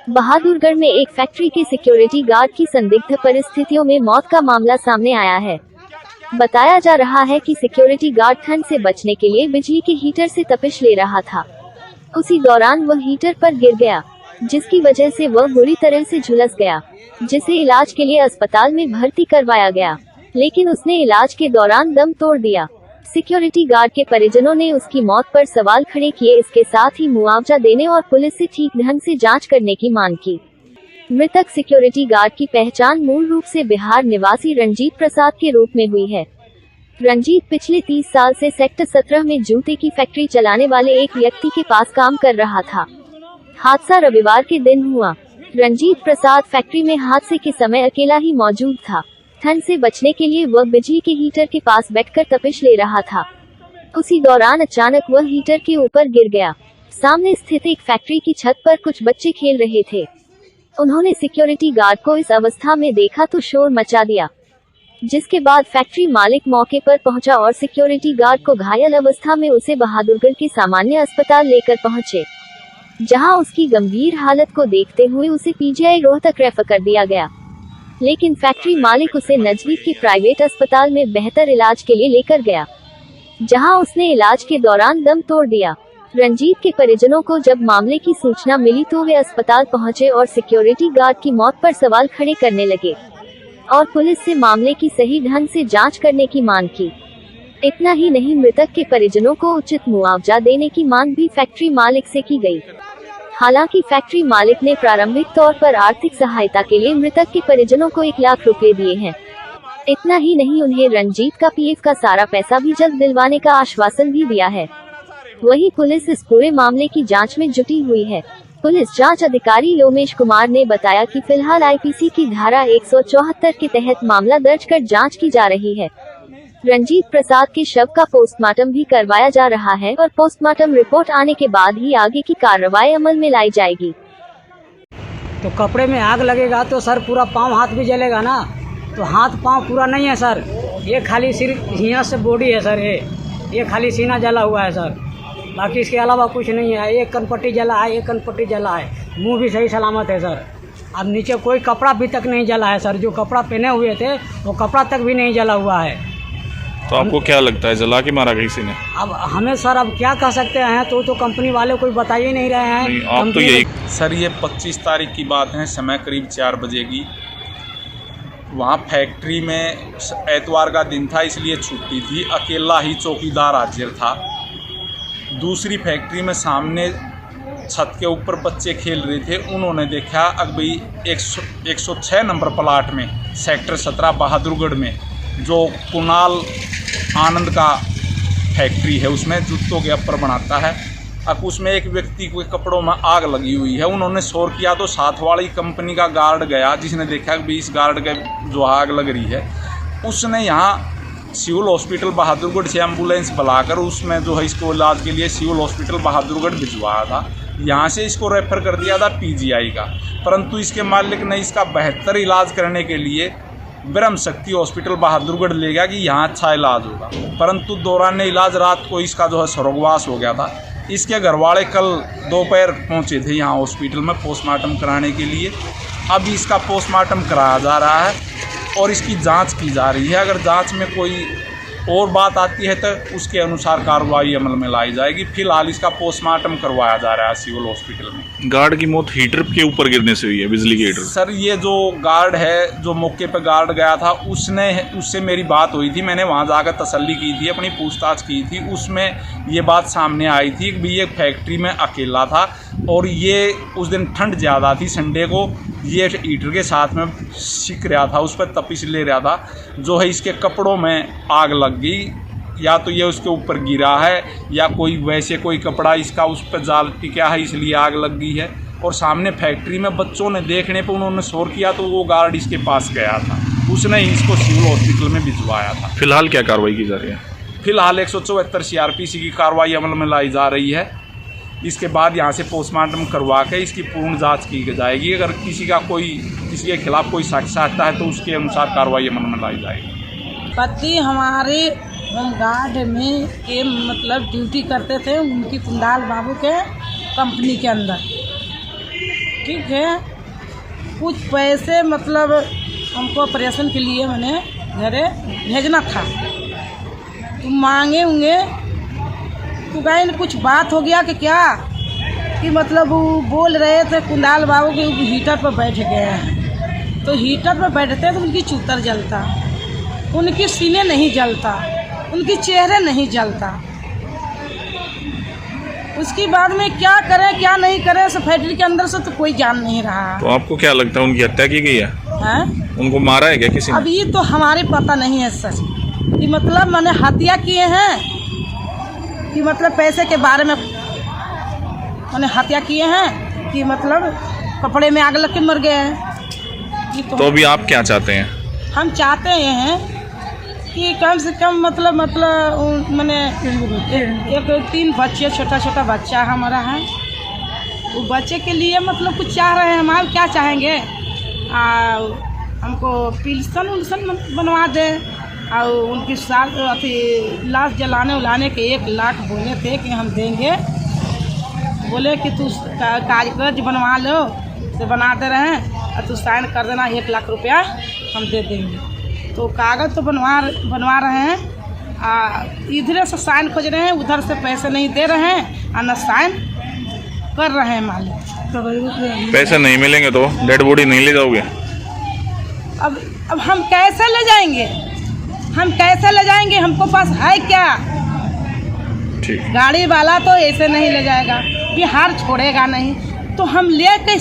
बहादुरगढ़ में एक फैक्ट्री के सिक्योरिटी गार्ड की संदिग्ध परिस्थितियों में मौत का मामला सामने आया है। बताया जा रहा है कि सिक्योरिटी गार्ड ठंड से बचने के लिए बिजली के हीटर से तपिश ले रहा था। उसी दौरान वह हीटर पर गिर गया, जिसकी वजह से वह बुरी तरह से झुलस गया, जिसे इलाज के लिए अस्पताल में भर्ती करवाया गया, लेकिन उसने इलाज के दौरान दम तोड़ दिया। सिक्योरिटी गार्ड के परिजनों ने उसकी मौत पर सवाल खड़े किए। इसके साथ ही मुआवजा देने और पुलिस से ठीक ढंग से जांच करने की मांग की। मृतक सिक्योरिटी गार्ड की पहचान मूल रूप से बिहार निवासी रंजीत प्रसाद के रूप में हुई है। रंजीत पिछले 30 साल से सेक्टर 17 में जूते की फैक्ट्री चलाने वाले एक व्यक्ति के पास काम कर रहा था। हादसा रविवार के दिन हुआ। रंजीत प्रसाद फैक्ट्री में हादसे के समय अकेला ही मौजूद था। ठंड से बचने के लिए वह बिजली के हीटर के पास बैठकर तपिश ले रहा था। उसी दौरान अचानक वह हीटर के ऊपर गिर गया। सामने स्थित एक फैक्ट्री की छत पर कुछ बच्चे खेल रहे थे। उन्होंने सिक्योरिटी गार्ड को इस अवस्था में देखा तो शोर मचा दिया, जिसके बाद फैक्ट्री मालिक मौके पर पहुंचा और सिक्योरिटी गार्ड को घायल अवस्था में उसे बहादुरगढ़ के सामान्य अस्पताल लेकर पहुंचे, जहां उसकी गंभीर हालत को देखते हुए उसे पीजीआई रोहतक रेफर कर दिया गया। लेकिन फैक्ट्री मालिक उसे नजदीक के प्राइवेट अस्पताल में बेहतर इलाज के लिए लेकर गया, जहां उसने इलाज के दौरान दम तोड़ दिया। रंजीत के परिजनों को जब मामले की सूचना मिली तो वे अस्पताल पहुंचे और सिक्योरिटी गार्ड की मौत पर सवाल खड़े करने लगे और पुलिस से मामले की सही ढंग से जांच करने की मांग की। इतना ही नहीं, मृतक के परिजनों को उचित मुआवजा देने की मांग भी फैक्ट्री मालिक से की गई। हालांकि फैक्ट्री मालिक ने प्रारंभिक तौर पर आर्थिक सहायता के लिए मृतक के परिजनों को 1 लाख रुपए दिए हैं। इतना ही नहीं, उन्हें रंजीत का पीएफ का सारा पैसा भी जल्द दिलवाने का आश्वासन भी दिया है। वहीं पुलिस इस पूरे मामले की जांच में जुटी हुई है। पुलिस जांच अधिकारी लोमेश कुमार ने बताया कि फिलहाल आईपीसी की धारा 174 के तहत मामला दर्ज कर जांच की जा रही है। रंजीत प्रसाद के शव का पोस्टमार्टम भी करवाया जा रहा है और पोस्टमार्टम रिपोर्ट आने के बाद ही आगे की कार्रवाई अमल में लाई जाएगी। तो कपड़े में आग लगेगा तो सर पूरा पाँव हाथ भी जलेगा ना, तो हाथ पाँव पूरा नहीं है सर, ये खाली सिर्फ सीना से बॉडी है सर, ये खाली सीना जला हुआ है सर, बाकी इसके अलावा कुछ नहीं है। एक कनपट्टी जला है, एक कनपट्टी जला है, मुंह भी सही सलामत है सर। अब नीचे कोई कपड़ा भी तक नहीं जला है सर, जो कपड़ा पहने हुए थे वो कपड़ा तक भी नहीं जला हुआ है। तो आपको क्या लगता है जला के मारा किसी ने? अब हमें सर अब क्या कह सकते हैं, तो कंपनी वाले कोई बता ही नहीं रहे हैं। नहीं, आप तो यही सर, ये 25 तारीख की बात है, समय करीब 4 बजे की। वहाँ फैक्ट्री में एतवार का दिन था इसलिए छुट्टी थी, अकेला ही चौकीदार हाजिर था। दूसरी फैक्ट्री में सामने छत के ऊपर बच्चे खेल रहे थे। उन्होंने देखा अभी 106 नंबर प्लाट में सेक्टर 17 बहादुरगढ़ में जो कुणाल आनंद का फैक्ट्री है, उसमें जूतों के अपर बनाता है। अब उसमें एक व्यक्ति के कपड़ों में आग लगी हुई है। उन्होंने शोर किया तो साथ वाली कंपनी का गार्ड गया, जिसने देखा कि इस गार्ड के जो आग लग रही है, उसने यहाँ सिविल हॉस्पिटल बहादुरगढ़ से एम्बुलेंस बुलाकर उसमें जो है इसको इलाज के लिए सिविल हॉस्पिटल बहादुरगढ़ भिजवाया था। यहाँ से इसको रेफर कर दिया था पीजीआई का, परंतु इसके मालिक ने इसका बेहतर इलाज करने के लिए ब्रह्म शक्ति हॉस्पिटल बहादुरगढ़ ले गया कि यहाँ अच्छा इलाज होगा, परंतु दौरान इलाज रात को इसका जो है स्वर्गवास हो गया था। इसके घरवाले कल दोपहर पहुँचे थे यहाँ हॉस्पिटल में पोस्टमार्टम कराने के लिए। अभी इसका पोस्टमार्टम कराया जा रहा है और इसकी जांच की जा रही है। अगर जांच में कोई और बात आती है तो उसके अनुसार कार्रवाई अमल में लाई जाएगी। फिलहाल इसका पोस्टमार्टम करवाया जा रहा है सिविल हॉस्पिटल में। गार्ड की मौत हीटर के ऊपर गिरने से हुई है, बिजली के हीटर। सर, ये जो गार्ड है, जो मौके पर गार्ड गया था, उससे मेरी बात हुई थी। मैंने वहाँ जाकर तसल्ली की थी, अपनी पूछताछ की थी। उसमें ये बात सामने आई थी कि ये फैक्ट्री में अकेला था और ये उस दिन ठंड ज़्यादा थी, संडे को ये हीटर के साथ में सिक रहा था, उस पर तपिश ले रहा था। जो है इसके कपड़ों में आग लग गई, या तो ये उसके ऊपर गिरा है या कोई कपड़ा इसका उस पर जाल टिका है इसलिए आग लग गई है। और सामने फैक्ट्री में बच्चों ने देखने पर उन्होंने शोर किया तो वो गार्ड इसके पास गया था, उसने ही इसको सिविल हॉस्पिटल में भिजवाया था। फिलहाल क्या कार्रवाई की जा रही है? फिलहाल 174 CRPC की कार्रवाई अमल में लाई जा रही है। इसके बाद यहाँ से पोस्टमार्टम करवा के इसकी पूर्ण जांच की जाएगी। अगर किसी के खिलाफ कोई साक्ष्य आता है तो उसके अनुसार कार्रवाई अमल में लाई जाएगी। पति हमारे होमगार्ड में के मतलब ड्यूटी करते थे, उनकी कुंडाल बाबू के कंपनी के अंदर, ठीक है। कुछ पैसे मतलब हमको ऑपरेशन के लिए मैंने घरे भेजना था, तो मांगे होंगे, तो कहीं न कुछ बात हो गया कि क्या, कि मतलब वो बोल रहे थे कुंदाल बाबू के हीटर पर बैठ गए हैं, तो हीटर पर बैठते तो उनकी चूतर जलता, उनकी सीने नहीं जलता, उनकी चेहरे नहीं जलता। उसके बाद में क्या करें क्या नहीं करें, सब फैक्ट्री के अंदर से तो कोई जान नहीं रहा। तो आपको क्या लगता है उनकी हत्या की गई है? उनको मारा है क्या किसी ने? अब ये तो हमारे पता नहीं है सर, कि मतलब मैंने हत्या किए हैं कि मतलब पैसे के बारे में मैंने हत्या किए हैं, कि मतलब कपड़े में आग लग के मर गए हैं। ये तो अभी आप क्या चाहते हैं? हम चाहते हैं कि कम से कम मतलब मैंने एक 3 बच्चे, छोटा छोटा बच्चा हमारा है, वो बच्चे के लिए मतलब कुछ चाह रहे हैं। हम आप क्या चाहेंगे, हमको पिल्सन उल्सन बनवा दे, और उनकी लाश जलाने उलाने के 1 लाख बोले थे कि हम देंगे, बोले कि तू कागज बनवा लो, तो बना दे रहे हैं और तू साइन कर देना, 1 लाख रुपया हम दे देंगे। तो कागज़ तो बनवा रहे हैं, इधर से साइन खोज रहे हैं, उधर से पैसे नहीं दे रहे हैं और न साइन कर रहे हैं मालिक। पैसे नहीं मिलेंगे तो डेड बॉडी नहीं ले जाओगे? अब हम कैसे ले जाएंगे, हम कैसे ले जाएंगे, हमको पास है क्या? ठीक। गाड़ी वाला तो ऐसे नहीं ले जाएगा, बिहार छोड़ेगा नहीं, तो हम ले कैसे